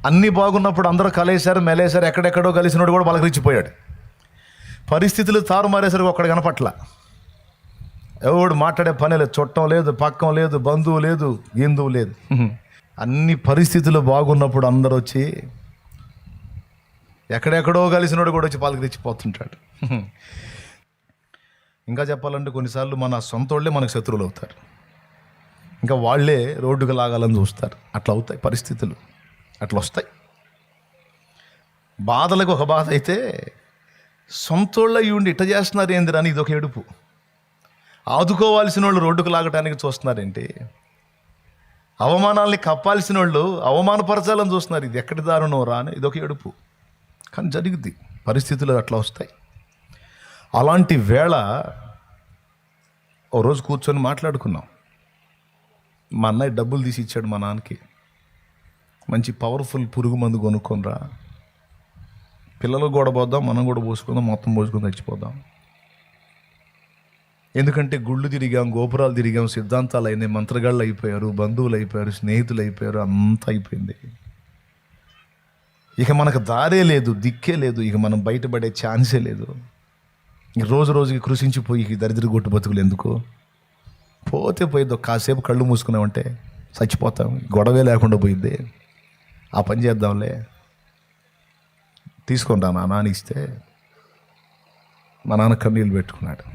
అన్నీ బాగున్నప్పుడు అందరూ కలిసారు, మెలేశారు, ఎక్కడెక్కడో కలిసినోడు కూడా పలకరించిపోయాడు. పరిస్థితులు తారుమారేసరికి ఒక్కడు కనపట్ల. ఎవడు మాట్లాడే పని లేదు, చుట్టం లేదు, పక్కం లేదు, బంధువు లేదు, హిందువు లేదు. అన్ని పరిస్థితులు బాగున్నప్పుడు అందరూ వచ్చి, ఎక్కడెక్కడో కలిసినోడు కూడా వచ్చి పలకరించిపోతుంటాడు. ఇంకా చెప్పాలంటే కొన్నిసార్లు మన సొంత వాళ్ళే మనకు శత్రువులు అవుతారు. ఇంకా వాళ్ళే రోడ్డుకు లాగాలని చూస్తారు. అట్లా అవుతాయి పరిస్థితులు, అట్లా వస్తాయి. బాధలకు ఒక బాధ అయితే, సొంతోళ్ళు అయ్యి ఉండి ఇట్ట చేస్తున్నారు ఏందిరా అని ఇదొక ఏడుపు. ఆదుకోవాల్సిన వాళ్ళు రోడ్డుకు లాగటానికి చూస్తున్నారేంటి? అవమానాల్ని కప్పాల్సిన వాళ్ళు అవమానపరచాలని చూస్తున్నారు. ఇది ఎక్కడి దారుణం రా అని ఇదొక ఏడుపు. కానీ జరిగింది, పరిస్థితులు అట్లా వస్తాయి. అలాంటి వేళ ఓ రోజు కూర్చొని మాట్లాడుకున్నాం. మా అన్నయ్య డబ్బులు తీసి ఇచ్చాడు మా నాన్నకి. మంచి పవర్ఫుల్ పురుగు మందు కొనుక్కొనిరా, పిల్లలు కూడా పోద్దాం, మనం కూడా పోసుకుందాం, మొత్తం పోసుకొని చచ్చిపోదాం. ఎందుకంటే గుళ్ళు తిరిగాం, గోపురాలు తిరిగాం, సిద్ధాంతాలు అయినాయి, మంత్రగాళ్ళు అయిపోయారు, బంధువులు అయిపోయారు, స్నేహితులు అయిపోయారు, అంతా అయిపోయింది. ఇక మనకు దారే లేదు, దిక్కే లేదు, ఇక మనం బయటపడే ఛాన్సే లేదు. రోజు రోజుకి కృషించిపోయి దరిద్ర గొట్టు బతుకులు ఎందుకు? పోతే పోయిద్ది, కాసేపు కళ్ళు మూసుకున్నామంటే చచ్చిపోతాం. గొడవే లేకుండా పోయిద్ది. ఆ పని చేద్దాంలే, తీసుకుంటా నా నాన్న ఇస్తే. మా నాన్న కన్నీళ్ళు పెట్టుకున్నాడు.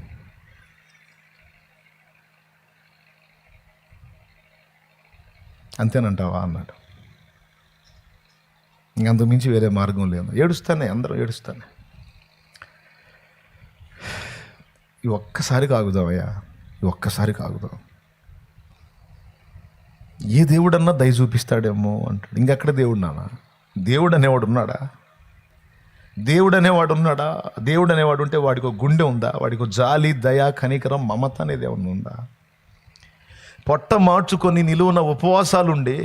అంతేనంటావా అన్నాడు. ఇంకంతకు మించి వేరే మార్గం లేదు. ఏడుస్తానే, అందరూ ఏడుస్తానే. ఈ ఒక్కసారికి ఆగుదామయ్యా, ఈ ఒక్కసారికి ఆగుదాం. ఏ దేవుడన్నా దయ చూపిస్తాడేమో అంటాడు. ఇంకెక్కడ దేవుడు నానా? దేవుడు అనేవాడు ఉన్నాడా? దేవుడు అనేవాడు ఉన్నాడా? దేవుడు అనేవాడు ఉంటే వాడికి ఒక గుండె ఉందా? వాడికి ఒక జాలి, దయ, కనికరం, మమత అనేది ఏమన్నా ఉందా? పొట్ట మార్చుకొని నిలువున ఉపవాసాలుండి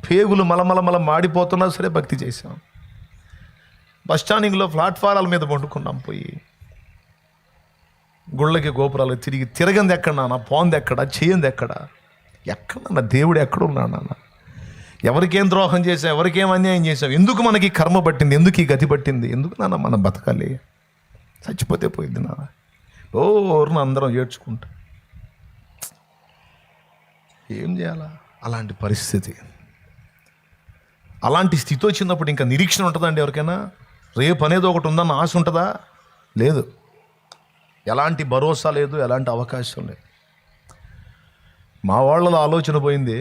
పేగులు మలమలమల మాడిపోతున్నా సరే భక్తి చేశాం. బస్ స్టాండింగ్లో ప్లాట్ఫారాల మీద పండుకున్నాం. పోయి గుళ్ళకి గోపురాలు తిరగంది ఎక్కడ నాన్న? పోంది ఎక్కడ? చేయంది ఎక్కడ? ఎక్కడన్నా దేవుడు ఎక్కడున్నాడు నాన్న? ఎవరికేం ద్రోహం చేసావు? ఎవరికేం అన్యాయం చేసావు? ఎందుకు మనకి కర్మ పట్టింది? ఎందుకు ఈ గతి పట్టింది? ఎందుకు నాన్న మనం బతకాలి? చచ్చిపోతే పోయింది నాన్న. ఓర్న అందరం ఏడ్చుకుంటా. ఏం చేయాలా? అలాంటి పరిస్థితి, అలాంటి స్థితి వచ్చినప్పుడు ఇంకా నిరీక్షణ ఉంటుందండి ఎవరికైనా? రేపు అనేది ఒకటి ఉందన్న ఆశ ఉంటుందా? లేదు. ఎలాంటి భరోసా లేదు, ఎలాంటి అవకాశం లేదు. మా వాళ్ళలో ఆలోచన పోయింది.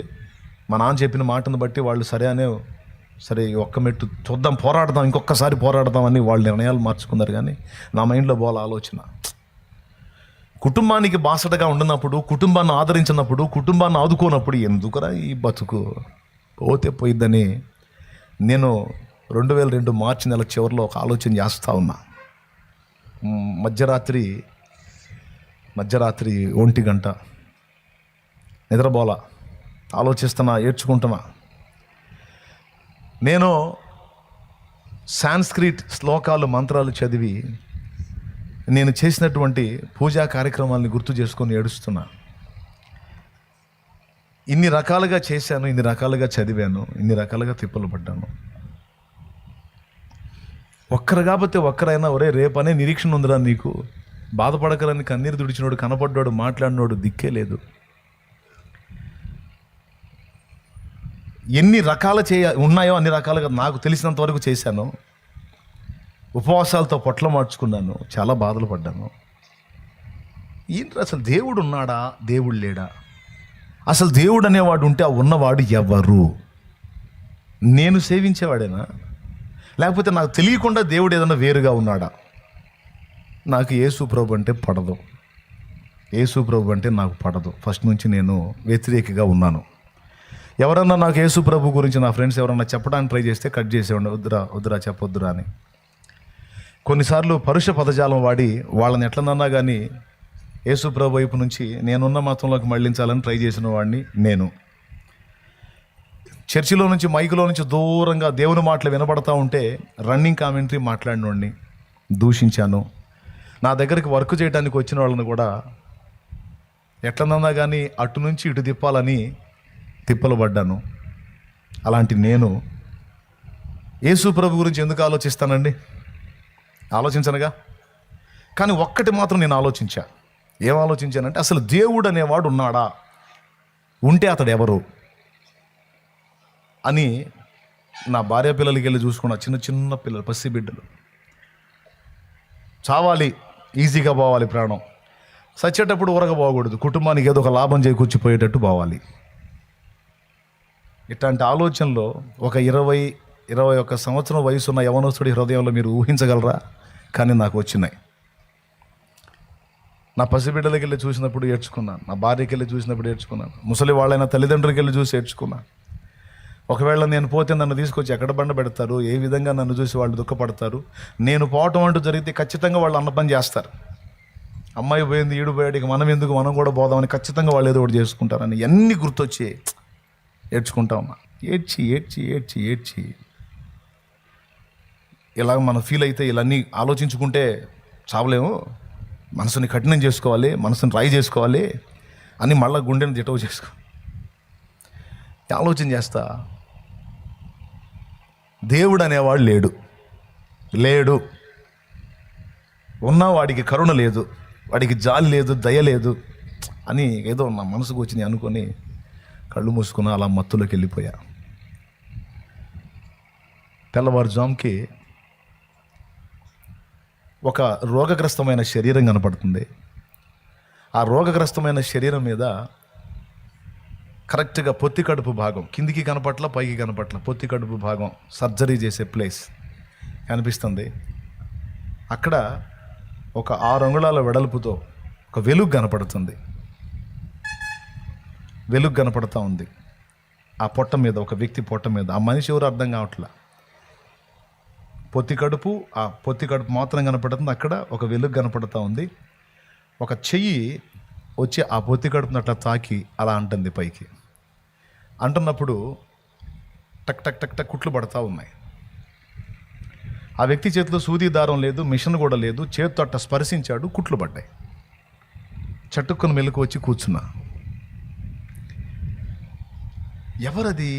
మా నాన్న చెప్పిన మాటను బట్టి వాళ్ళు సరే ఒక్క మెట్టు చూద్దాం, పోరాడదాం, ఇంకొకసారి పోరాడదాం అని వాళ్ళు నిర్ణయాలు మార్చుకున్నారు. కానీ నా మైండ్లో పోల ఆలోచన, కుటుంబానికి బాసటగా ఉండినప్పుడు, కుటుంబాన్ని ఆదరించినప్పుడు, కుటుంబాన్ని ఆదుకోనప్పుడు ఎందుకురా ఈ బతుకు? పోతే పోయిద్దని నేను 2002 మార్చి నెల చివరిలో ఒక ఆలోచన చేస్తూ ఉన్నా. మధ్యరాత్రి 1 గంట నిద్రపోలా, ఆలోచిస్తున్నా, ఏడ్చుకుంటున్నా. నేను సాంస్క్రిట్ శ్లోకాలు, మంత్రాలు చదివి నేను చేసినటువంటి పూజా కార్యక్రమాలని గుర్తు చేసుకొని ఏడుస్తున్నా. ఇన్ని రకాలుగా చేశాను, ఇన్ని రకాలుగా చదివాను, ఇన్ని రకాలుగా తిప్పలు పడ్డాను. ఒక్కరు కాకపోతే ఒక్కరైనా ఒరే రేపనే నిరీక్షణ ఉందిరా నీకు, బాధపడకలని కన్నీరు తుడిచినోడు, కనపడ్డాడు, మాట్లాడినోడు దిక్కే లేదు. ఎన్ని రకాలు ఉన్నాయో అన్ని రకాలుగా నాకు తెలిసినంత వరకు చేశాను. ఉపవాసాలతో పొట్ల మార్చుకున్నాను, చాలా బాధలు పడ్డాను. ఏంటి అసలు దేవుడు ఉన్నాడా? దేవుడు లేడా? అసలు దేవుడు అనేవాడు ఉంటే ఆ ఉన్నవాడు ఎవరు? నేను సేవించేవాడేనా? లేకపోతే నాకు తెలియకుండా దేవుడు ఏదైనా వేరుగా ఉన్నాడా? నాకు యేసు ప్రభు అంటే పడదు. యేసు ప్రభు అంటే నాకు పడదు. ఫస్ట్ నుంచి నేను వ్యతిరేకిగా ఉన్నాను. ఎవరన్నా నాకు యేసు ప్రభు గురించి నా ఫ్రెండ్స్ ఎవరన్నా చెప్పడానికి ట్రై చేస్తే కట్ చేసేవాడిని. వద్దురా చెప్పొద్దురా అని. కొన్నిసార్లు పరుష పదజాలం వాడి వాళ్ళని ఎట్లనన్నా కానీ యేసు ప్రభు వైపు నుంచి నేనున్న మతంలోకి మళ్ళించాలని ట్రై చేసిన వాడిని నేను. చర్చిలో నుంచి, మైకులో నుంచి దూరంగా దేవుని మాటలు వినబడతా ఉంటే రన్నింగ్ కామెంటరీ మాట్లాడినోడిని, దూషించాను. నా దగ్గరికి వర్క్ చేయడానికి వచ్చిన వాళ్ళని కూడా ఎట్లనన్నా కానీ అటు నుంచి ఇటు తిప్పాలని తిప్పలు పడ్డాను. అలాంటి నేను యేసు ప్రభు గురించి ఎందుకు ఆలోచిస్తానండి? ఆలోచించనుగా. కానీ ఒక్కటి మాత్రం నేను ఆలోచించా. ఏం ఆలోచించానంటే, అసలు దేవుడు అనేవాడు ఉన్నాడా, ఉంటే అతడు ఎవరు అని నా భార్య పిల్లలకి వెళ్ళి చూసుకున్నా. చిన్న చిన్న పిల్లలు, పసి బిడ్డలు. చావాలి, ఈజీగా పోవాలి ప్రాణం, చచ్చేటప్పుడు ఊరగా పోకూడదు, కుటుంబానికి ఏదో ఒక లాభం చేకూర్చిపోయేటట్టు పోవాలి. ఇట్లాంటి ఆలోచనలో ఒక 20-21 సంవత్సరం వయసున్న యవనస్తుడి హృదయంలో మీరు ఊహించగలరా? కానీ నాకు వచ్చినాయి. నా పసిబిడ్డలకి వెళ్ళి చూసినప్పుడు ఏడ్చుకున్నాను, నా భార్యకి వెళ్ళి చూసినప్పుడు ఏడ్చుకున్నాను, ముసలి వాళ్ళైన తల్లిదండ్రులకి వెళ్ళి చూసి ఏడ్చుకున్నాను. ఒకవేళ నేను పోతే నన్ను తీసుకొచ్చి ఎక్కడ బండ పెడతారు, ఏ విధంగా నన్ను చూసి వాళ్ళు దుఃఖపడతారు. నేను పోవటం అంటూ జరిగితే ఖచ్చితంగా వాళ్ళు అన్న పని చేస్తారు. అమ్మాయి పోయింది, ఈడు పోయాడు, ఇక మనం ఎందుకు, మనం కూడా పోదామని ఖచ్చితంగా వాళ్ళు ఏదో ఒకటి చేసుకుంటారని అన్నీ గుర్తొచ్చి ఏడ్చుకుంటా ఉన్నా. ఏడ్చి ఏడ్చి ఏడ్చి ఏడ్చి ఇలాగ మనం ఫీల్ అయితే, ఇలాన్నీ ఆలోచించుకుంటే చావలేము, మనసుని కఠినం చేసుకోవాలి, మనసుని రాయి చేసుకోవాలి అని మళ్ళీ గుండెని దిటవు చేసుకో ఆలోచన చేస్తా. దేవుడు అనేవాడు లేడు. ఉన్నా వాడికి కరుణ లేదు, వాడికి జాలి లేదు, దయ లేదు అని ఏదో నా మనసుకు వచ్చింది అనుకొని కళ్ళు మూసుకున్నా, అలా మత్తులోకి వెళ్ళిపోయా. తెల్లవారుజాముకి ఒక రోగగ్రస్తమైన శరీరం కనపడుతుంది. ఆ రోగగ్రస్తమైన శరీరం మీద కరెక్ట్గా పొత్తి కడుపు భాగం, కిందికి కనపట్ల పైకి కనపట్ల, పొత్తి కడుపు భాగం సర్జరీ చేసే ప్లేస్ కనిపిస్తుంది. అక్కడ ఒక 6 అంగుళాల వెడల్పుతో ఒక వెలుగు కనపడుతుంది. వెలుగు కనపడుతూ ఉంది ఆ పొట్ట మీద, ఒక వ్యక్తి పొట్ట మీద. ఆ మనిషి ఎవరు అర్థం కావట్లా. పొత్తి కడుపు మాత్రం కనపడుతుంది. అక్కడ ఒక వెలుగు కనపడుతూ ఉంది. ఒక చెయ్యి వచ్చి ఆ పొత్తి కడుపుని అట్లా తాకి అలా అంటుంది పైకి. అంటున్నప్పుడు టక్ టక్ టక్ టక్ కుట్లు పడతా ఉన్నాయి. ఆ వ్యక్తి చేతిలో సూది దారం లేదు, మిషన్ కూడా లేదు. చేతితో అట్ట స్పర్శించాడు, కుట్లు పడ్డాయి. చటుక్కుని మెలకు వచ్చి కూర్చున్నా. ఎవరది?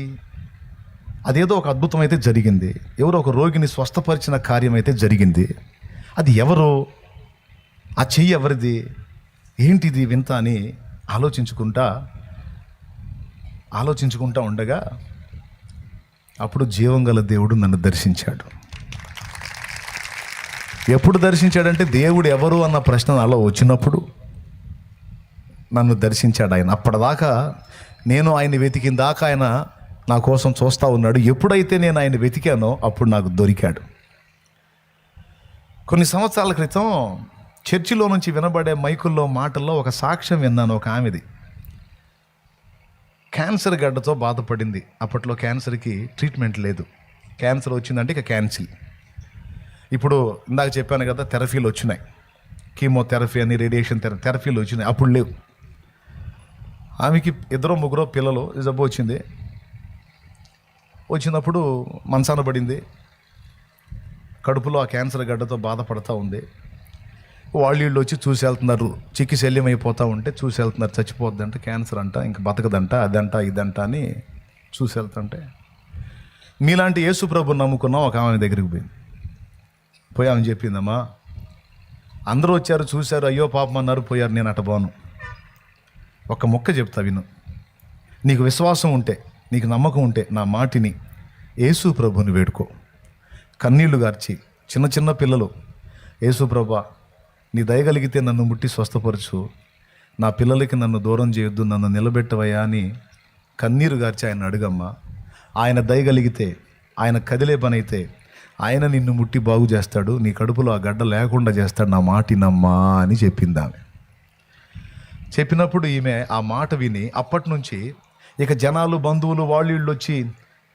అదేదో ఒక అద్భుతం అయితే జరిగింది, ఎవరో ఒక రోగిని స్వస్థపరిచిన కార్యం అయితే జరిగింది. అది ఎవరో, ఆ చెయ్యి ఎవరిది, ఏంటిది వింత అని ఆలోచించుకుంటా ఉండగా అప్పుడు జీవం గల దేవుడు నన్ను దర్శించాడు. ఎప్పుడు దర్శించాడంటే, దేవుడు ఎవరు అన్న ప్రశ్న నాలో వచ్చినప్పుడు నన్ను దర్శించాడు ఆయన. అప్పటిదాకా నేను ఆయన వెతికిన దాకా ఆయన నా కోసం చూస్తూ ఉన్నాడు. ఎప్పుడైతే నేను ఆయన వెతికానో అప్పుడు నాకు దొరికాడు. కొన్ని సంవత్సరాల క్రితం చర్చిలో నుంచి వినబడే మైకుల్లో మాటల్లో ఒక సాక్ష్యం విన్నాను. ఒక ఆమెది క్యాన్సర్ గడ్డతో బాధపడింది. అప్పట్లో క్యాన్సర్కి ట్రీట్మెంట్ లేదు. క్యాన్సర్ వచ్చిందంటే ఇక క్యాన్సిల్. ఇప్పుడు ఇందాక చెప్పాను కదా, థెరపీలు వచ్చినాయి, కీమోథెరపీ అని, రేడియేషన్ థెరపీలు వచ్చినాయి. అప్పుడు లేవు. ఆమెకి 2-3 పిల్లలు, జబ్బు వచ్చినప్పుడు మంచాన పడింది. కడుపులో ఆ క్యాన్సర్ గడ్డతో బాధపడుతూ ఉంది. వాళ్ళు వచ్చి చూసి వెళ్తున్నారు. చిక్కి శల్యం అయిపోతూ ఉంటే చూసి వెళ్తున్నారు. చచ్చిపోద్దంట, క్యాన్సర్ అంట, ఇంక బతకదంట, అదంట ఇదంట అని చూసి వెళ్తుంటే, మీలాంటి యేసు ప్రభుని నమ్ముకున్నాం ఒక ఆమె దగ్గరికి పోయి ఆమె చెప్పిందమ్మా, అందరూ వచ్చారు, చూశారు, అయ్యో పాపం అన్నారు, పోయారు, నేను అట్ట పోను. ఒక మొక్క చెప్తా విను. నీకు విశ్వాసం ఉంటే, నీకు నమ్మకం ఉంటే నా మాటిని యేసు ప్రభుని వేడుకో. కన్నీళ్లు గార్చి చిన్న చిన్న పిల్లలు, యేసు ప్రభా నీ దయగలిగితే నన్ను ముట్టి స్వస్థపరచు, నా పిల్లలకి నన్ను దూరం చేయొద్దు, నన్ను నిలబెట్టవయ్యా అని కన్నీరు గార్చి ఆయన అడుగమ్మా. ఆయన దయగలిగితే, ఆయన కదిలే పని అయితే ఆయన నిన్ను ముట్టి బాగు చేస్తాడు, నీ కడుపులో ఆ గడ్డ లేకుండా చేస్తాడు, నా మాటినమ్మా అని చెప్పింది ఆమె. చెప్పినప్పుడు ఈమె ఆ మాట విని అప్పటి నుంచి ఇక జనాలు, బంధువులు, వాళ్ళు వచ్చి,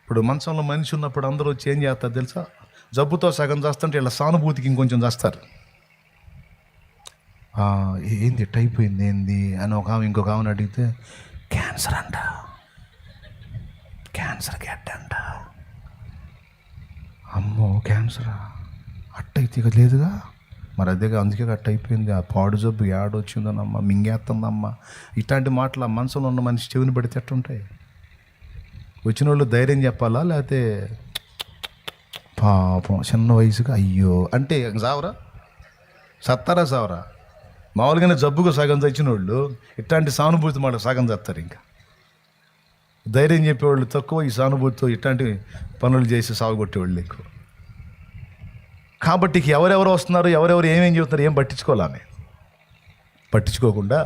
ఇప్పుడు మంచంలో మనిషి ఉన్నప్పుడు అందరూ వచ్చి ఏం చేస్తారు తెలుసా, జబ్బుతో సగం చేస్తుంటే ఇలా సానుభూతికి ఇంకొంచెం చేస్తారు. ఏంది ఎట్ అయిపోయింది ఏంది అని ఒక ఆమె ఇంకొక ఆమెను అడిగితే, క్యాన్సర్ అంట, క్యాన్సర్ గడ్డ అంట. అమ్మో క్యాన్సరా, అట్టయితే ఇక లేదుగా, మరి అదేగా, అందుకే అట్ట అయిపోయింది, ఆ పాడు జబ్బు ఏడొచ్చిందనమ్మా, మింగేస్తుందమ్మా. ఇట్లాంటి మాటలు ఆ మనసులో ఉన్న మనిషి చెవిని పడితే ఎట్టుంటాయి? వచ్చిన వాళ్ళు ధైర్యం చెప్పాలా, లేకపోతే పాపం చిన్న వయసుగా అయ్యో అంటే సావరా, సత్తారా సావరా. మామూలుగానే జబ్బుకు సగం తెచ్చిన వాళ్ళు ఇట్లాంటి సానుభూతి మాట సగం చేస్తారు. ఇంకా ధైర్యం చెప్పేవాళ్ళు తక్కువ, ఈ సానుభూతితో ఇట్లాంటి పనులు చేసి సాగుకొట్టేవాళ్ళు ఎక్కువ. కాబట్టి ఎవరెవరు వస్తున్నారు, ఎవరెవరు ఏమేం చెబుతున్నారు ఏం పట్టించుకోవాలని పట్టించుకోకుండా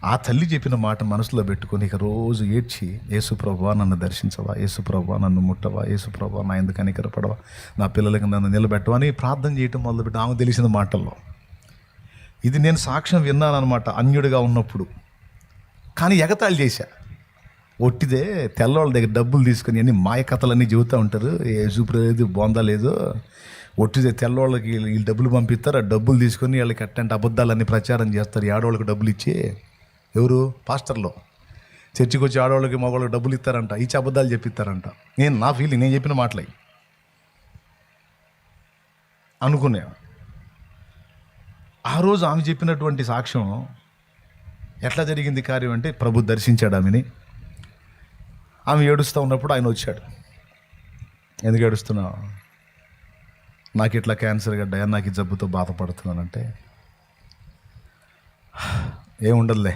ఆ తల్లి చెప్పిన మాట మనసులో పెట్టుకొని ఇక రోజు ఏడ్చి, యేసుప్రభువా నన్ను దర్శించవా, యేసుప్రభువా నన్ను ముట్టవా, యేసుప్రభువా నా ఎందుకు కనికరపడవా, నా పిల్లలకి నన్ను నిలబెట్టవా అని ప్రార్థన చేయటం మొదలుపెట్టి ఆమె తెలిసిన మాటల్లో. ఇది నేను సాక్ష్యం విన్నానమాట అన్యుడిగా ఉన్నప్పుడు. కానీ ఎగతాళి చేశా. ఒట్టిదే తెల్లవాళ్ళ దగ్గర డబ్బులు తీసుకొని అన్ని మాయ కథలన్నీ చెబుతూ ఉంటారు, సూపర్ లేదు బోందా లేదు, ఒట్టిదే తెల్లవాళ్ళకి వీళ్ళు డబ్బులు పంపిస్తారు, ఆ డబ్బులు తీసుకొని వీళ్ళకి అట్టంటే అబద్ధాలన్నీ ప్రచారం చేస్తారు. ఆడవాళ్ళకి డబ్బులు ఇచ్చి, ఎవరు పాస్టర్లో చర్చికి వచ్చి ఆడవాళ్ళకి మగవాళ్ళకి డబ్బులు ఇస్తారంట, ఇచ్చి అబద్ధాలు చెప్పిస్తారంట. నా ఫీలింగ్, నేను చెప్పిన మాటలే అనుకునే. ఆ రోజు ఆమె చెప్పినటువంటి సాక్ష్యం ఎట్లా జరిగింది కార్యం అంటే, ప్రభు దర్శించాడు ఆమెని. ఆమె ఏడుస్తూ ఉన్నప్పుడు ఆయన వచ్చాడు. ఎందుకు ఏడుస్తున్నావు, నాకు ఇట్లా క్యాన్సర్ గడ్డాయా, నాకు ఈ జబ్బుతో బాధపడుతున్నానంటే, ఏముండదులే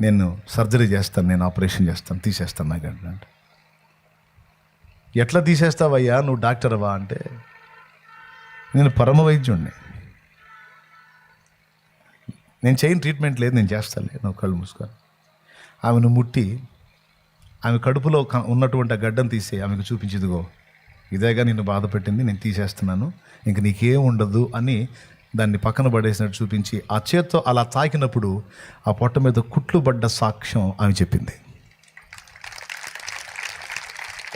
నేను సర్జరీ చేస్తాను, నేను ఆపరేషన్ చేస్తాను, తీసేస్తాను నాకు అంటే. ఎట్లా తీసేస్తావయ్యా, నువ్వు డాక్టర్వా అంటే, నేను పరమ వైద్యుడిని, నేను చేయని ట్రీట్మెంట్ లేదు, నేను చేస్తానులే, నువ్వు కళ్ళు మూసుకొని. ఆమెను ముట్టి ఆమె కడుపులో ఉన్నటువంటి ఆ గడ్డను తీసి ఆమెకు చూపించిదిగో, ఇదేగా నిన్ను బాధ పెట్టింది, నేను తీసేస్తున్నాను, ఇంక నీకేం ఉండదు అని దాన్ని పక్కన పడేసినట్టు చూపించి ఆ చేత్తో అలా తాకినప్పుడు ఆ పొట్ట మీద కుట్లు పడ్డ సాక్ష్యం ఆమె చెప్పింది.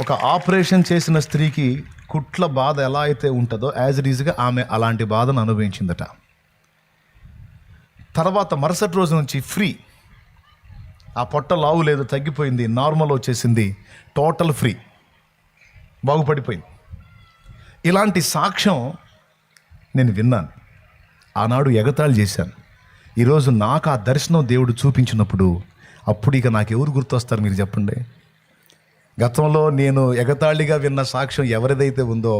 ఒక ఆపరేషన్ చేసిన స్త్రీకి కుట్ల బాధ ఎలా అయితే ఉంటుందో యాజ్ ఇట్ ఈజ్గా ఆమె అలాంటి బాధను అనుభవించిందట. తర్వాత మరుసటి రోజు నుంచి ఫ్రీ, ఆ పొట్ట లావు లేదు, తగ్గిపోయింది, నార్మల్ వచ్చేసింది, టోటల్ ఫ్రీ, బాగుపడిపోయింది. ఇలాంటి సాక్ష్యం నేను విన్నాను. ఆనాడు ఎగతాళి చేశాను. ఈరోజు నాకు ఆ దర్శనం దేవుడు చూపించినప్పుడు అప్పుడు ఇక నాకు ఎవరు గుర్తొస్తారు మీరు చెప్పండి. గతంలో నేను ఎగతాళిగా విన్న సాక్ష్యం ఎవరిదైతే ఉందో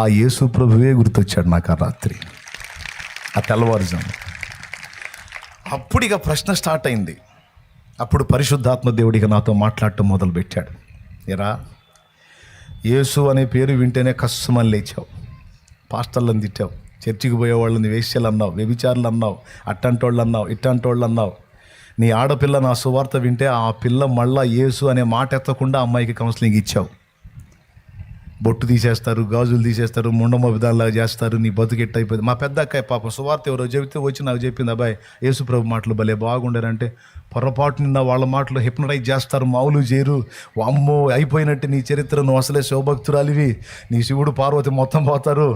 ఆ యేసు ప్రభువే గుర్తొచ్చాడు నాకు ఆ రాత్రి, ఆ తెల్లవారుజాము. అప్పుడు ఇక ప్రశ్న స్టార్ట్ అయింది. అప్పుడు పరిశుద్ధాత్మ దేవుడిగా నాతో మాట్లాడటం మొదలుపెట్టాడు. ఎరా, యేసు అనే పేరు వింటేనే కస్సుమని లేచావు, పాస్టర్లను తిట్టావు, చర్చికి పోయే వాళ్ళని వేశ్యలు అన్నావు, వ్యభిచారులు అన్నావు, అట్టంటోళ్ళు అన్నావు, ఇట్టంటోళ్ళు అన్నావు. నీ ఆడపిల్ల నా సువార్త వింటే ఆ పిల్ల మళ్ళా యేసు అనే మాట ఎత్తకుండా అమ్మాయికి కౌన్సిలింగ్ ఇచ్చావు. బొట్టు తీసేస్తారు, గాజులు తీసేస్తారు, ముండమ విధానాలు చేస్తారు, నీ బతుకు ఎట్టయిపోయింది. మా పెద్ద అక్కాయి పాపం సువార్త ఎవరో చెబితే వచ్చి నాకు చెప్పింది, అబ్బాయి యేసు ప్రభు మాటలు భలే బాగుండారంటే, పొరపాటు నిన్న వాళ్ళ మాటలు హిప్నటైజ్ చేస్తారు, మామూలు చేయరు, అమ్మో అయిపోయినట్టు నీ చరిత్ర, నువ్వు అసలే శివభక్తురాలివి, నీ శివుడు పార్వతి మొత్తం పోతారు,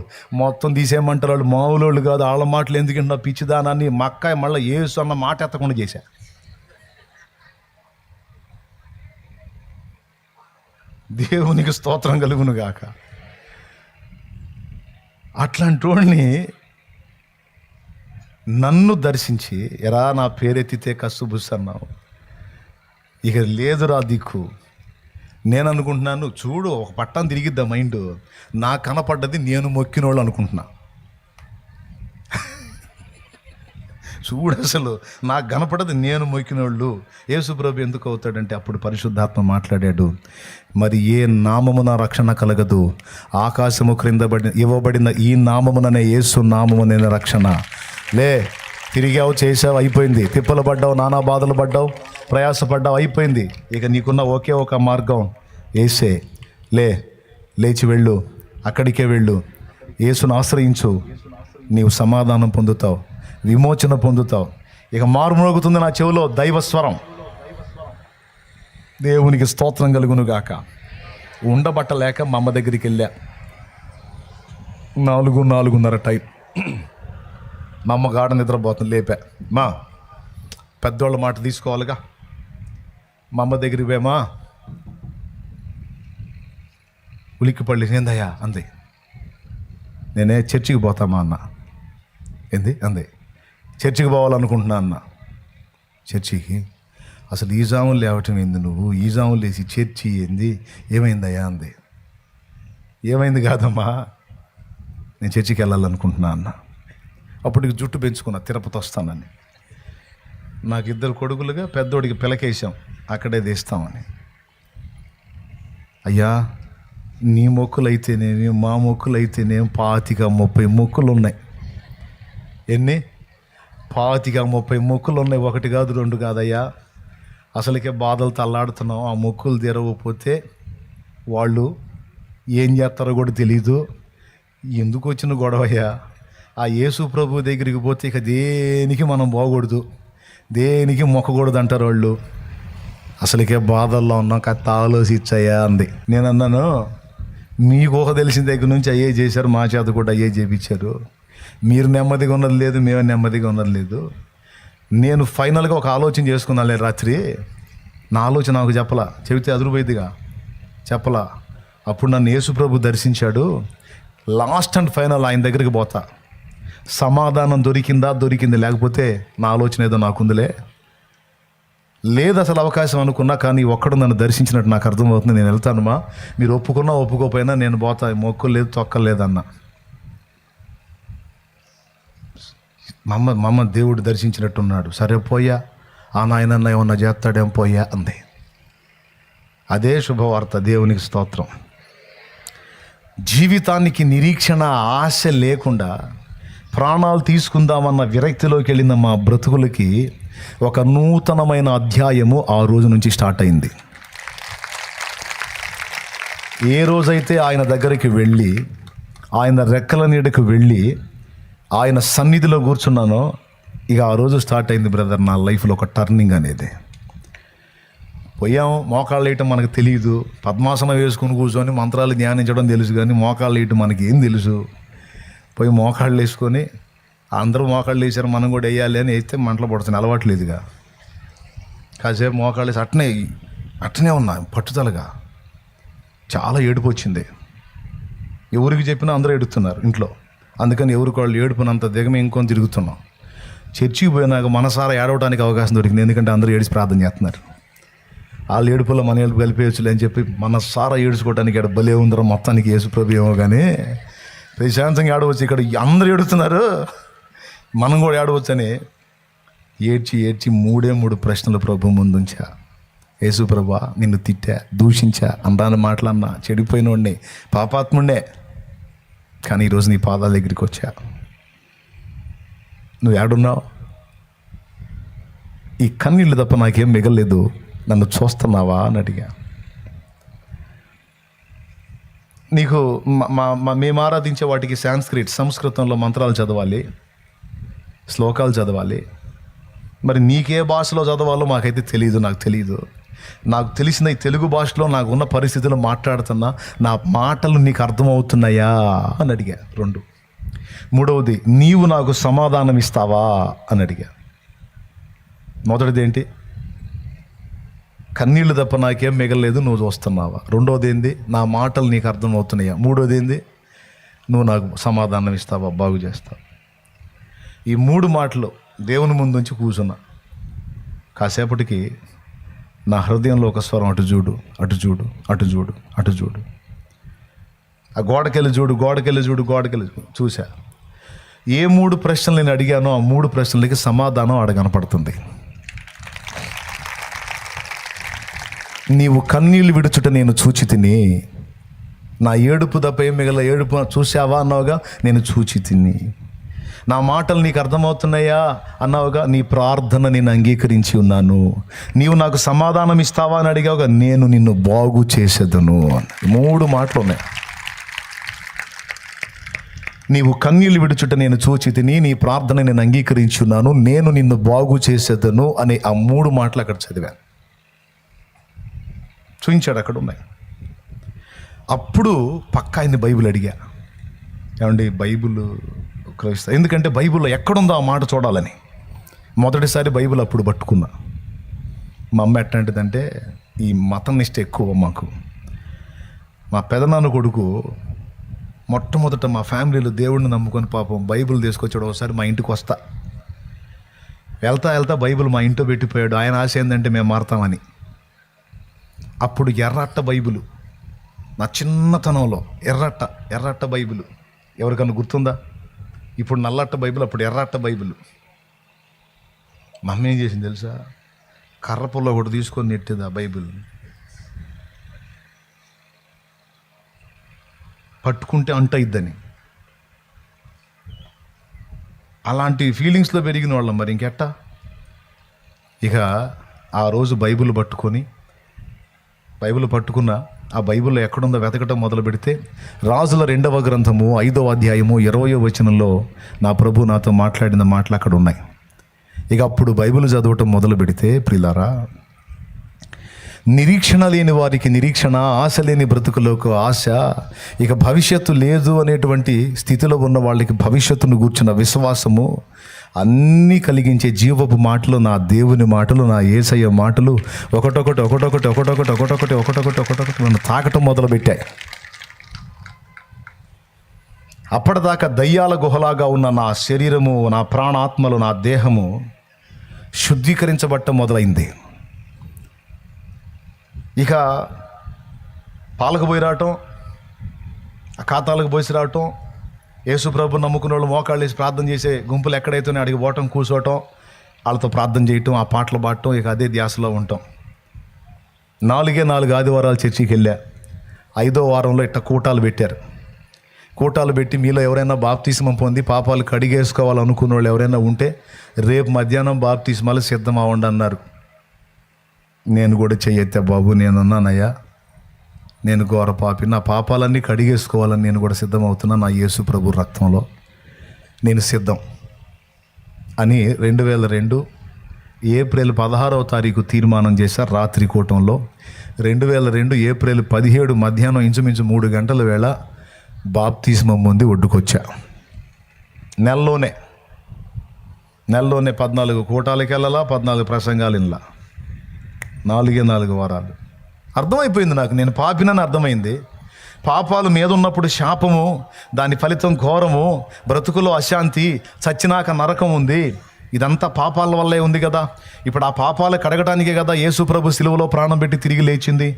మొత్తం తీసేయమంటారు, వాళ్ళు మామూలు వాళ్ళు కాదు, వాళ్ళ మాటలు ఎందుకంటే పిచ్చిదానాన్ని మా అక్కాయి మళ్ళీ యేసు అన్న మాట ఎత్తకుండా చేశా. దేవునికి స్తోత్రం కలుగును గాక. అట్లాంటి వాడిని నన్ను దర్శించి, ఎరా నా పేరెత్తితే కస్సుబుస్ అన్నావు, ఇక లేదురా దిక్కు. నేను అనుకుంటున్నాను, చూడు ఒక పట్టం తిరిగిద్దా మైండ్, నాకు కనపడ్డది నేను మొక్కినోళ్ళు అనుకుంటున్నా. చూడు అసలు నాకు కనపడదు నేను మొక్కినోళ్ళు. యేసుప్రభు ఎందుకు అవుతాడంటే అప్పుడు పరిశుద్ధాత్మ మాట్లాడాడు, మరి ఏ నామమున రక్షణ కలగదు, ఆకాశము క్రింద ఇవ్వబడిన ఈ నామముననే యేసు నామమునే రక్షణ. లే, తిరిగావు, చేసావు, అయిపోయింది, తిప్పలు పడ్డావు, నానా బాధలు పడ్డావు, ప్రయాసపడ్డావు, అయిపోయింది. ఇక నీకున్న ఒకే ఒక మార్గం యేసే. లేచి వెళ్ళు, అక్కడికే వెళ్ళు, యేసును ఆశ్రయించు, నీవు సమాధానం పొందుతావు, విమోచన పొందుతావు. ఇక మారుమోగుతుంది నా చెవిలో దైవస్వరం, దేవునికి స్తోత్రం కలుగును గాక. ఉండబట్టలేక మా అమ్మ దగ్గరికి వెళ్ళా, 4:30 టైం. మా అమ్మ గాఢ నిద్రపోతుంది, లేపా. మా పెద్దోళ్ళ మాట తీసుకోవాలిగా. మా అమ్మ దగ్గరికి పోయామా, ఉలిక్కిపల్లి ఏందయ్యా అంది. నేనే చర్చికి పోతామా అన్న. ఏంది అంది. చర్చికి పోవాలనుకుంటున్నా అన్న. చర్చికి అసలు ఈ జాములు లేవటం ఏంది, నువ్వు ఈ జాములు లేచి చర్చి ఏంది, ఏమైందయ్యా అంది. ఏమైంది కాదమ్మా, నేను చర్చికి వెళ్ళాలనుకుంటున్నా అన్న. అప్పటికి జుట్టు పెంచుకున్నా, తిరుపతి వస్తానని. నాకు 2 కొడుకులుగా పెద్దోడికి పిలకేసాం, అక్కడే తీస్తామని. అయ్యా, నీ మొక్కులైతేనేమి మా మొక్కులైతేనేమి 25-30 మొక్కులు ఉన్నాయి. ఎన్ని? 25-30 మొక్కులు ఉన్నాయి. 1 కాదు 2 కాదయ్యా. అసలుకే బాధలు తల్లాడుతున్నాం. ఆ మొక్కులు తీరవకపోతే వాళ్ళు ఏం చేస్తారో కూడా తెలీదు. ఎందుకు వచ్చిన గొడవయ్యా? ఆ యేసు ప్రభు దగ్గరికి పోతే ఇక దేనికి మనం పోకూడదు, దేనికి మొక్కకూడదు అంటారు వాళ్ళు. అసలుకే బాధల్లో ఉన్నాం, కాస్త ఆలోచించాయా అంది. నేను అన్నాను, మీకు ఊహ తెలిసిన దగ్గర నుంచి అయ్యే చేశారు, మా చేత కూడా అయ్యే చేయించారు. మీరు నెమ్మదిగా ఉన్నది లేదు, మేము నెమ్మదిగా ఉన్నది లేదు. నేను ఫైనల్గా ఒక ఆలోచన చేసుకున్నాలే రాత్రి. నా ఆలోచన నాకు చెప్పలా, చెబితే అదురుపోయిద్దిగా, చెప్పలా. అప్పుడు నన్ను యేసుప్రభు దర్శించాడు. లాస్ట్ అండ్ ఫైనల్ ఆయన దగ్గరికి పోతా. సమాధానం దొరికింది, లేకపోతే నా ఆలోచన ఏదో నాకుందిలే. లేదు అసలు అవకాశం అనుకున్నా, కానీ ఒక్కడు నన్ను దర్శించినట్టు నాకు అర్థమవుతుంది. నేను వెళ్తానమ్మా, మీరు ఒప్పుకున్నా ఒప్పుకోపోయినా నేను పోతా, మొక్కలేదు తొక్కలేదన్న. మమ్మ దేవుడు దర్శించినట్టున్నాడు. సరే పోయా, ఆ నాయనన్న ఏమన్నా చేస్తాడేం పోయా అంది. అదే శుభవార్త, దేవునికి స్తోత్రం. జీవితానికి నిరీక్షణ, ఆశ లేకుండా ప్రాణాలు తీసుకుందామన్న విరక్తిలోకి వెళ్ళిన మా బ్రతుకులకి ఒక నూతనమైన అధ్యాయము ఆ రోజు నుంచి స్టార్ట్ అయింది. ఏ రోజైతే ఆయన దగ్గరికి వెళ్ళి, ఆయన రెక్కల నీడకు వెళ్ళి ఆయన సన్నిధిలో కూర్చున్నానో, ఇక ఆ రోజు స్టార్ట్ అయింది బ్రదర్ నా లైఫ్లో ఒక టర్నింగ్ అనేది. పోయాం, మోకాళ్ళు వేయటం మనకు తెలియదు. పద్మాసనం వేసుకుని కూర్చొని మంత్రాలు ధ్యానించడం తెలుసు, కానీ మోకాళ్ళు వేయటం మనకి ఏం తెలుసు. పోయి మోకాళ్ళు వేసుకొని, అందరూ మోకాళ్ళు వేసారు మనం కూడా వేయాలి అని వేస్తే మంటలు పడుతుంది, అలవాట్లేదుగా. కాసేపు మోకాళ్ళు వేసి అట్టనే ఉన్నా పట్టుదలగా. చాలా ఏడుపు వచ్చింది. ఎవరికి చెప్పినా అందరూ ఏడుస్తున్నారు ఇంట్లో. అందుకని ఎవరికి వాళ్ళు ఏడుపునంత దిగమే ఇంకొని తిరుగుతున్నాం. చర్చికి పోయినాక మనసారా ఏడవడానికి అవకాశం దొరికింది, ఎందుకంటే అందరూ ఏడిచి ప్రార్థన చేస్తున్నారు. వాళ్ళ ఏడుపులో మన ఏడుపు కలిపేయచ్చులే అని చెప్పి మనసారా ఏడుచుకోవడానికి ఇక్కడ బలే ఉందరో, మొత్తానికి యేసుప్రభు ఏమో కానీ ప్రశాంతంగా ఏడవచ్చు. ఇక్కడ అందరూ ఏడుతున్నారు, మనం కూడా ఏడవచ్చని ఏడ్చి 3 ప్రశ్నలు ప్రభు ముందుంచా. యేసు ప్రభా, నిన్ను తిట్టా, దూషించా, అందాన్ని మాటలన్నా, చెడిపోయినోడిని, పాపాత్ముండే, కానీ ఈరోజు నీ పాదాల దగ్గరికి వచ్చా. నువ్వు ఏడున్నావు? ఈ కన్నీళ్ళు తప్ప నాకేం మిగలేదు, నన్ను చూస్తున్నావా అని అడిగా. నీకు మేము ఆరాధించే వాటికి సంస్కృతంలో మంత్రాలు చదవాలి, శ్లోకాలు చదవాలి. మరి నీకే భాషలో చదవాలో మాకైతే తెలియదు, నాకు తెలియదు. నాకు తెలిసిన ఈ తెలుగు భాషలో నాకు ఉన్న పరిస్థితుల్లో మాట్లాడుతున్నా, నా మాటలు నీకు అర్థమవుతున్నాయా అని అడిగా. 2. 3వది, నీవు నాకు సమాధానం ఇస్తావా అని అడిగా. మొదటిది ఏంటి? కన్నీళ్ళు తప్ప నాకేం మిగలలేదు, నువ్వు చూస్తున్నావా. 2వది ఏంది? నా మాటలు నీకు అర్థమవుతున్నాయా. 3వది ఏంది? నువ్వు నాకు సమాధానం ఇస్తావా, బాగు చేస్తావు. ఈ 3 మాటలు దేవుని ముందు నుంచి కూర్చున్నా. కాసేపటికి నా హృదయంలో ఒక స్వరం, అటు చూడు, అటు చూడు, అటు చూడు, అటు చూడు, ఆ గోడకెళ్ళి చూడు, గోడకెళ్ళి చూడు, గోడకెళ్ళి చూసా. ఏ 3 ప్రశ్నలు నేను అడిగానో ఆ 3 ప్రశ్నలకి సమాధానం ఆడ కనపడుతుంది. నీవు కన్నీళ్ళు విడుచుట నేను చూచి తిని, నా ఏడుపు తప్ప ఏం మిగల, ఏడుపు చూసావా అన్నావుగా, నేను చూచి తిని. నా మాటలు నీకు అర్థమవుతున్నాయా అన్నావుగా, నీ ప్రార్థన నేను అంగీకరించి ఉన్నాను. నీవు నాకు సమాధానం ఇస్తావా అని అడిగావుగా, నేను నిన్ను బాగు చేసేదను. 3 మాటలు ఉన్నాయి. నీవు కన్నీళ్ళు విడుచుట నేను చూచి తిని, నీ ప్రార్థన నేను అంగీకరించి ఉన్నాను, నేను నిన్ను బాగు చేసేదను అనే ఆ 3 మాటలు అక్కడ చదివాను. చూపించాడు, అక్కడ ఉన్నాయి. అప్పుడు పక్కా ఆయన్ని బైబిల్ అడిగా, ఏమండి బైబిల్ క్రైస్త, ఎందుకంటే బైబిల్లో ఎక్కడుందో ఆ మాట చూడాలని. మొదటిసారి బైబిల్ అప్పుడు పట్టుకున్నా. మా అమ్మ ఎట్లాంటిదంటే, ఈ మతం నిష్ట ఎక్కువ మాకు. మా పెదనాన్న కొడుకు మొట్టమొదట మా ఫ్యామిలీలో దేవుడిని నమ్ముకొని పాపం బైబిల్ తీసుకొచ్చాడు. ఒకసారి మా ఇంటికి వస్తా, వెళ్తా బైబిల్ మా ఇంట్లో పెట్టిపోయాడు. ఆయన ఆశ ఏంటంటే మేము మారతామని. అప్పుడు ఎర్రట్ట బైబిల్, నా చిన్నతనంలో ఎర్రట్ట బైబిల్ ఎవరికన్నా గుర్తుందా? ఇప్పుడు నల్లట్ట బైబిల్, అప్పుడు ఎర్రట్ట బైబిల్. మా అమ్మ ఏం చేసింది తెలుసా? కర్రపుల్ల ఒకటి తీసుకొని నెట్టేది ఆ బైబిల్. పట్టుకుంటే అంటయిద్దని. అలాంటి ఫీలింగ్స్లో పెరిగిన వాళ్ళం. మరి ఇంకెట్టా? ఇక ఆ రోజు బైబిల్ పట్టుకున్న ఆ బైబిల్లో ఎక్కడుందో వెతకటం మొదలు పెడితే రాజుల 2వ గ్రంథము 5వ అధ్యాయము 20వ వచనంలో నా ప్రభు నాతో మాట్లాడిన మాటలు అక్కడ ఉన్నాయి. ఇక అప్పుడు బైబిల్ చదవటం మొదలు పెడితే ప్రియులారా, నిరీక్షణ లేని వారికి నిరీక్షణ, ఆశ లేని బ్రతుకులకు ఆశ, ఇక భవిష్యత్తు లేదు అనేటువంటి స్థితిలో ఉన్న వాళ్ళకి భవిష్యత్తును గూర్చిన విశ్వాసము, అన్నీ కలిగించే జీవపు మాటలు, నా దేవుని మాటలు, నా యేసయ్య మాటలు ఒకటొకటి నన్ను తాకటం మొదలుపెట్టాయి. అప్పటిదాకా దయ్యాల గుహలాగా ఉన్న నా శరీరము, నా ప్రాణాత్మలు, నా దేహము శుద్ధీకరించబడటం మొదలైంది. ఇక పాలకు పోయి రావటం, ఆ ఖాతాలకు పోసి రావటం, యేసు ప్రభు నమ్ముకున్న వాళ్ళు మోకాళ్ళు వేసి ప్రార్థన చేసే గుంపులు ఎక్కడైతేనే అడిగి పోవటం, కూర్చోవటం, వాళ్ళతో ప్రార్థన చేయటం, ఆ పాటలు పాడటం, ఇక అదే ధ్యాసలో ఉంటాం. 4 ఆదివారాలు చర్చికి వెళ్ళా. 5వ వారంలో ఇట్ట కూటాలు పెట్టారు. కూటాలు పెట్టి మీలో ఎవరైనా బాప్తిస్మం పొంది పాపాలు కడిగేసుకోవాలనుకున్న వాళ్ళు ఎవరైనా ఉంటే రేపు మధ్యాహ్నం బాప్తిస్మాలు సిద్ధం అవ్వండి అన్నారు. నేను కూడా చెయ్యెత్తా, బాబు నేనున్నానయ్యా, నేను ఘోర పాపి, నా పాపాలన్నీ కడిగేసుకోవాలని నేను కూడా సిద్ధమవుతున్నా, నా యేసు ప్రభు రక్తంలో నేను సిద్ధం అని 2002 ఏప్రిల్ 16వ తారీఖు తీర్మానం చేశారు రాత్రి కూటంలో. 2002 ఏప్రిల్ 17 మధ్యాహ్నం ఇంచుమించు 3 గంటల వేళ బాప్తిస్మం పొంది ఒడ్డుకొచ్చా. నెలలోనే 14 కూటాలకి వెళ్ళాలా, 14 ప్రసంగాలు ఇన్లా, 4 వారాలు. అర్థమైపోయింది నాకు, నేను పాపినని అర్థమైంది. పాపాలు మీద ఉన్నప్పుడు శాపము, దాని ఫలితం ఘోరము, బ్రతుకులో అశాంతి, చచ్చినాక నరకం ఉంది. ఇదంతా పాపాల వల్లే ఉంది కదా. ఇప్పుడు ఆ పాపాలు కడగడానికే కదా యేసు ప్రభు సిలువలో ప్రాణం పెట్టి తిరిగి లేచింది.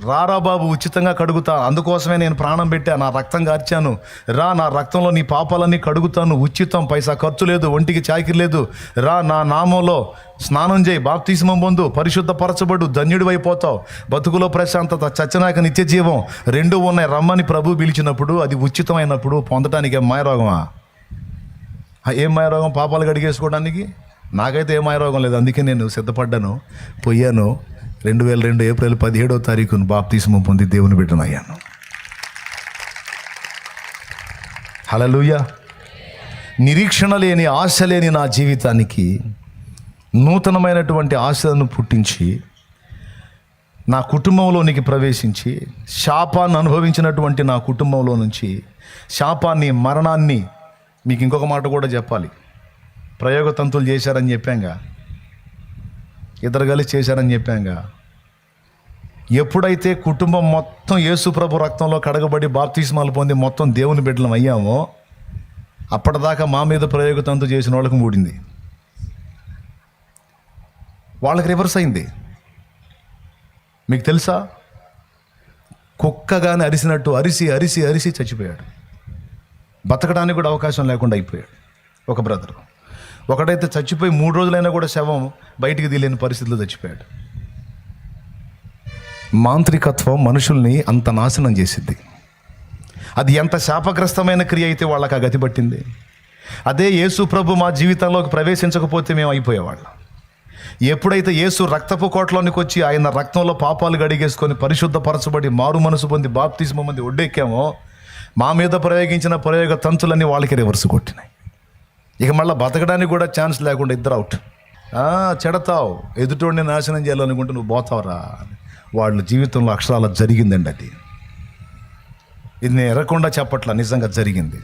రారా బాబు, ఉచితంగా కడుగుతా, అందుకోసమే నేను ప్రాణం పెట్టా, నా రక్తం కార్చాను, రా నా రక్తంలో నీ పాపాలన్నీ కడుగుతాను, ఉచితం, పైసా ఖర్చు లేదు, ఒంటికి చాకిరి లేదు, రా నా నామంలో స్నానం చేయి, బాప్తిస్మం పొందు, పరిశుద్ధపరచబడు, ధన్యుడి అయిపోతావు, బతుకులో ప్రశాంతత, చచ్చనాక నిత్య జీవం 2 ఉన్నాయి రమ్మని ప్రభు పిలిచినప్పుడు, అది ఉచితమైనప్పుడు పొందటానికి ఏం మాయరోగమా? ఏం మాయరోగం పాపాలు కడిగేసుకోవడానికి? నాకైతే ఏ మాయరోగం లేదు. అందుకే నేను సిద్ధపడ్డాను, పోయాను. 2002 ఏప్రిల్ 17వ తారీఖున బాప్తిస్మం పొంది దేవుని బిడ్డనయ్యాను. హల్లెలూయా. నిరీక్షణ లేని, ఆశ లేని నా జీవితానికి నూతనమైనటువంటి ఆశలను పుట్టించి నా కుటుంబంలోనికి ప్రవేశించి శాపాన్ని అనుభవించినటువంటి నా కుటుంబంలో నుంచి శాపాన్ని, మరణాన్ని, మీకు ఇంకొక మాట కూడా చెప్పాలి, ప్రయోగ తంతులు చేశారని చెప్పాంగా, ఇద్దరు కలిసి చేశారని చెప్పాంగా. ఎప్పుడైతే కుటుంబం మొత్తం యేసు ప్రభు రక్తంలో కడగబడి బాప్తిస్మాలు పొంది మొత్తం దేవుని బిడ్డలం అయ్యామో, అప్పటిదాకా మా మీద ప్రయోగ తంతు చేసిన వాళ్ళకి మూడింది, వాళ్ళకి రివర్స్ అయింది. మీకు తెలుసా, కుక్కగానే అరిసినట్టు అరిసి అరిసి అరిసి చచ్చిపోయాడు. బతకడానికి కూడా అవకాశం లేకుండా అయిపోయాడు ఒక బ్రదర్. ఒకడైతే చచ్చిపోయి 3 రోజులైనా కూడా శవం బయటికి తీయలేని పరిస్థితిలో చచ్చిపోయాడు. మాంత్రికత్వం మనుషుల్ని అంత నాశనం చేసింది. అది ఎంత శాపగ్రస్తమైన క్రియ అయితే వాళ్ళకి ఆ గతి పట్టింది. అదే యేసు ప్రభు మా జీవితంలోకి ప్రవేశించకపోతే మేము అయిపోయేవాళ్ళం. ఎప్పుడైతే యేసు రక్తపు కోటలోనికి వచ్చి ఆయన రక్తంలో పాపాలు గడిగేసుకొని పరిశుద్ధపరచబడి మారు మనసు పొంది బాప్తిస్మం పొంది ఒడ్డెక్కామో, మా మీద ప్రయోగించిన ప్రయోగ తంతులన్నీ వాళ్ళకి రివర్స్ కొట్టినాయి. ఇక మళ్ళీ బతకడానికి కూడా ఛాన్స్ లేకుండా ఇద్దరు అవుట్. చెడతావు, ఎదుటోడిని నాశనం చేయాలనుకుంటే నువ్వు పోతావురా. వాళ్ళ జీవితంలో అక్షరాల జరిగిందండి అది. ఇది నేను ఎరగకుండా చెప్పట్లా, నిజంగా జరిగింది.